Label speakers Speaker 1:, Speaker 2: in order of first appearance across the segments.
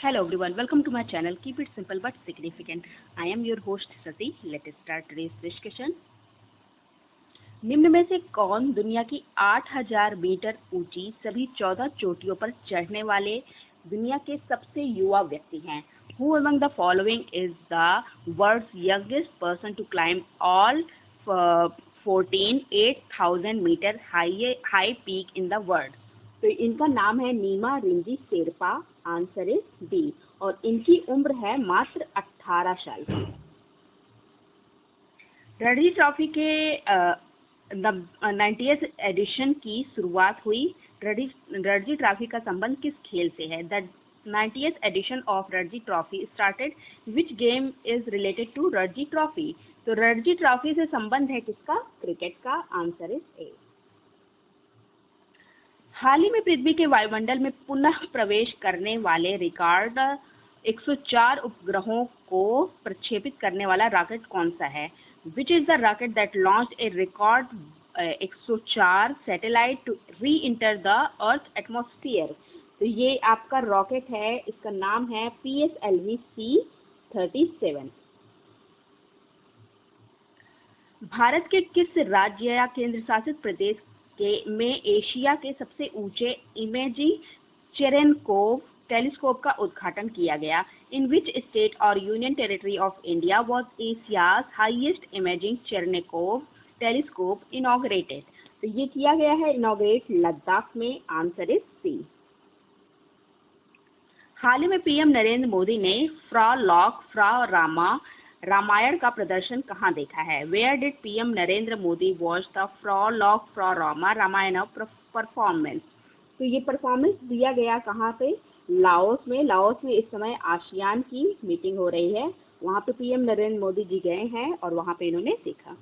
Speaker 1: Hello everyone, welcome to my channel. Keep it simple but significant. I am your host Sati. Let's start today's discussion. निम्न में से कौन दुनिया की 8000 metre ऊंची सभी 14 चोटियों पर चढ़ने वाले दुनिया के सबसे युवा व्यक्ति हैं? Who among the following is the world's youngest person to climb all 14 8,000 meter high peak in the world? तो इनका नाम है Nima Rinji Sherpa. Answer is D. और इनकी उम्र है मात्र 18 साल की. रणजी ट्रॉफी के 90th एडिशन की शुरुआत हुई. रणजी ट्रॉफी का संबंध किस खेल से है? The 90th edition of Ranji trophy started which game is related to Ranji trophy? तो रणजी ट्रॉफी से संबंध है किसका? क्रिकेट का. Answer is a. हाल ही में पृथ्वी के वायुमंडल में पुनः प्रवेश करने वाले रिकॉर्ड 104 उपग्रहों को प्रक्षेपित करने वाला रॉकेट कौन सा है? Which is the rocket that launched a record 104 satellite to reenter the earth atmosphere? तो ये आपका रॉकेट है, इसका नाम है PSLV-C-37. भारत के किस राज्य या केंद्र शासित प्रदेश में एशिया के सबसे ऊंचे इमेजिंग चेरेनकोव टेलीस्कोप का उद्घाटन किया गया? इन विच स्टेट और union territory of India was Asia's highest imaging Cherenkov telescope inaugurated? तो ये किया गया है इनॉग्रेट लद्दाख में. आंसर इज सी. हाल ही में पीएम नरेंद्र मोदी ने Phra Lak Phra Rama Ramayana का प्रदर्शन कहाँ देखा है? Where did PM Narendra Modi watch the Phra Lak Phra Rama Ramayana performance? तो ये परफॉर्मेंस दिया गया कहाँ पे? लाओस में. लाओस में इस समय आसियान की मीटिंग हो रही है, वहाँ पे पीएम नरेंद्र मोदी जी गए हैं और वहाँ पे इन्होंने देखा.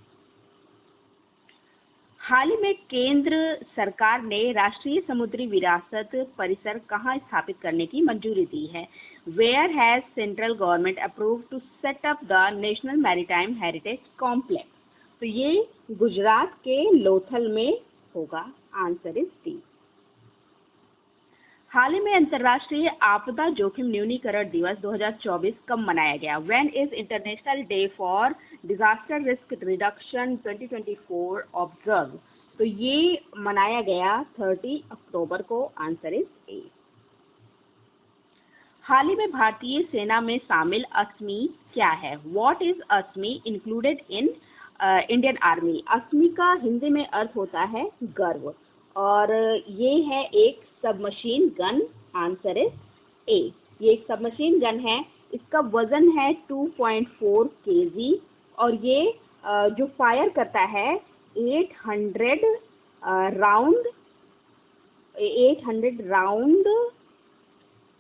Speaker 1: हाल ही में केंद्र सरकार ने राष्ट्रीय समुद्री विरासत परिसर कहाँ स्थापित करने की मंजूरी दी है? Where has central government approve to set up the national maritime heritage complex? तो ये गुजरात के लोथल में होगा. Answer is D. हाल ही में अंतर्राष्ट्रीय आपदा जोखिम न्यूनीकरण दिवस 2024 कब मनाया गया? When is international day for disaster risk reduction 2024 observe? तो ये मनाया गया 30 अक्टूबर को. Answer is a. हाल ही में भारतीय सेना में शामिल अस्मी क्या है? What is ASMI included in Indian army? ASMI का हिंदी में अर्थ होता है गर्व, और ये है एक submachine gun. Answer is a. ये एक सबमशीन गन है, इसका वजन है 2.4 kg और ये जो फायर करता है 800 राउंड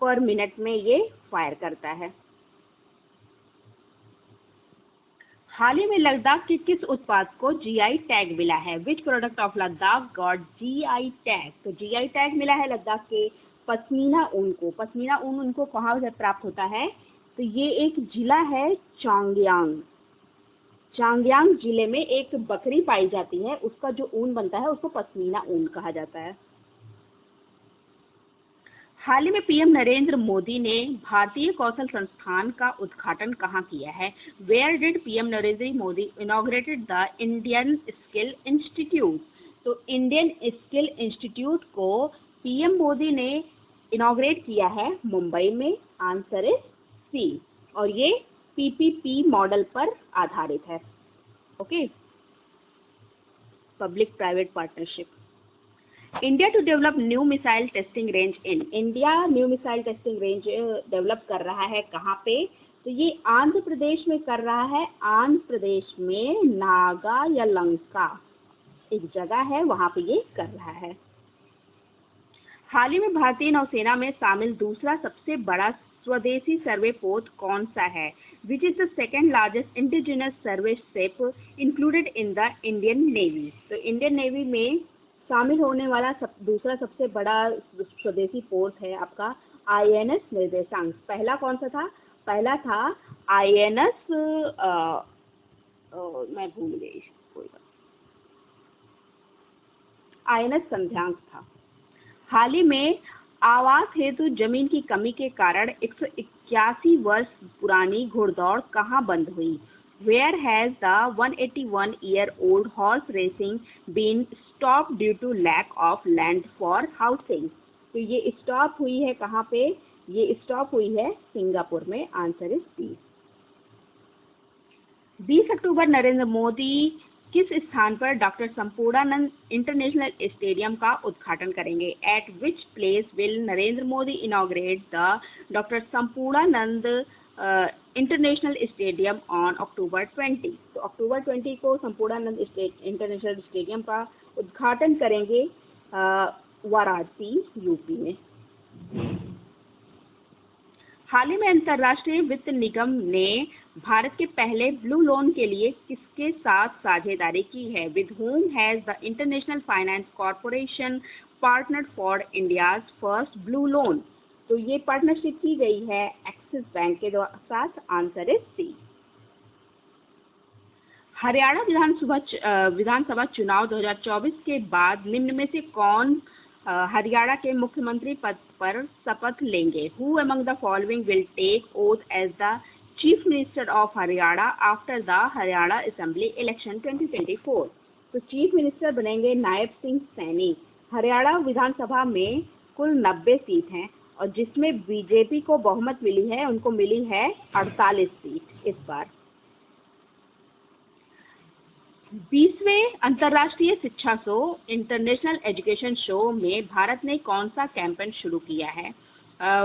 Speaker 1: पर मिनट में ये फायर करता है. हाल ही में लद्दाख के किस उत्पाद को जीआई टैग मिला है? Which product of Ladakh got GI tag? तो जीआई टैग मिला है लद्दाख के पश्मीना ऊन को. पश्मीना ऊन उनको कहाँ से प्राप्त होता है? तो ये एक जिला है चांगयांग. चांगयांग जिले में एक बकरी पाई जाती है, उसका जो ऊन बनता है उसको पश्मीना ऊन कहा जाता है. हाल ही में पीएम नरेंद्र मोदी ने भारतीय कौशल संस्थान का उद्घाटन कहाँ किया है? Where did PM Narendra Modi inaugurated the Indian skill institute? तो इंडियन स्किल इंस्टीट्यूट को पीएम मोदी ने इनॉग्रेट किया है मुंबई में. Answer is C. और ये पीपीपी मॉडल पर आधारित है. Okay, public private partnership. India to develop new missile testing range in? India new missile testing range develop कर रहा है कहाँ पे? तो ये आंध्र प्रदेश में कर रहा है. आंध्र प्रदेश में नागा या लंका एक जगह है, वहाँ पे ये कर रहा है. हाल ही में भारतीय नौसेना में शामिल दूसरा सबसे बड़ा स्वदेशी सर्वे पोत कौन सा है? Which is the second largest indigenous survey ship included in the Indian navy? तो इंडियन नेवी में शामिल होने वाला दूसरा सबसे बड़ा स्वदेशी पोत है आपका आईएनएस निर्देशांक. पहला कौन सा था? पहला था आईएनएस मैं भूल गई, कोई बात. आईएनएस संध्यांक था. हाल ही में आवास हेतु जमीन की कमी के कारण 181 वर्ष पुरानी घुड़दौड़ कहाँ बंद हुई? Where has the 181-year-old horse racing been stopped due to lack of land for housing? तो ये स्टॉप हुई है कहाँ पे? ये स्टॉप हुई है सिंगापुर में। Answer is B. 20 अक्टूबर नरेंद्र मोदी किस स्थान पर डॉक्टर संपूर्णानंद इंटरनेशनल स्टेडियम का उद्घाटन करेंगे? Eight which place will Narendra Modi inaugurate the doctor Sampurnanand international stadium on October 20? तो अक्टूबर 20 को संपूर्णानंद इंटरनेशनल स्टेडियम का उद्घाटन करेंगे वाराणसी, यूपी में। हाल ही में अंतर्राष्ट्रीय वित्त निगम ने भारत के पहले ब्लू लोन के लिए किसके साथ साझेदारी की है? With whom has the International Finance Corporation partnered for India's first blue loan? तो ये पार्टनरशिप की गई है एक्सिस बैंक के साथ। Answer is C. हरियाणा विधानसभा चुनाव 2024 के बाद निम्न में से कौन हरियाणा के मुख्यमंत्री पद पर शपथ लेंगे? Who among the following will take oath as the Chief Minister of Haryana after the Haryana Assembly Election 2024? तो चीफ मिनिस्टर बनेंगे नायब सिंह सैनी। हरियाणा विधानसभा में कुल 90 सीट हैं और जिसमें बीजेपी को बहुमत मिली है, उनको मिली है 48 सीट इस बार। 20वें अंतर्राष्ट्रीय शिक्षा शो इंटरनेशनल एजुकेशन शो में भारत ने कौन सा कैंपेन शुरू किया है?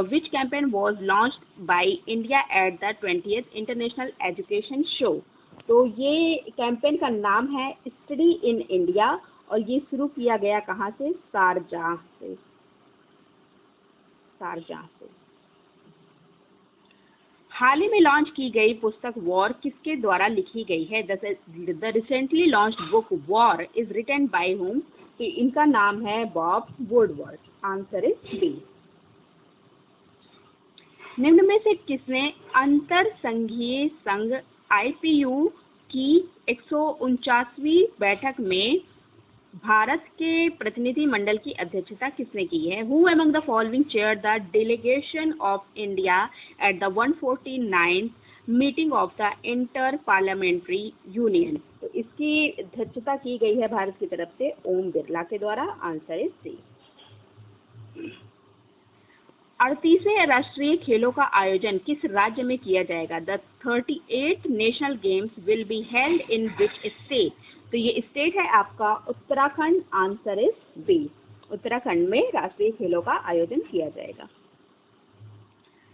Speaker 1: Which campaign was launched by India at the 20th international education show? तो ये कैंपेन का नाम है स्टडी इन इंडिया और ये शुरू किया गया कहाँ से? शारजाह से। हाल ही में लॉन्च की गई पुस्तक वॉर किसके द्वारा लिखी गई है? The recently launched book war is written by whom? तो इनका नाम है Bob Woodward. Answer is B. निम्न में से किसने अंतर संघीय संघ IPU की 149वीं बैठक में भारत के प्रतिनिधि मंडल की अध्यक्षता किसने की है? Who among the following chaired the delegation of India at the 149th meeting of the Inter-Parliamentary Union? तो इसकी अध्यक्षता की गई है भारत की तरफ से ओम बिरला के द्वारा। आंसर इज सी। 38वें राष्ट्रीय खेलों का आयोजन किस राज्य में किया जाएगा? The 38th national games will be held in which state? तो ये स्टेट है आपका Uttarakhand. Answer is B. Uttarakhand में राष्ट्रीय खेलों का आयोजन किया जाएगा।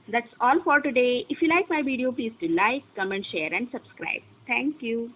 Speaker 1: That's all for today. If you like my video, please do like, comment, share and subscribe. Thank you.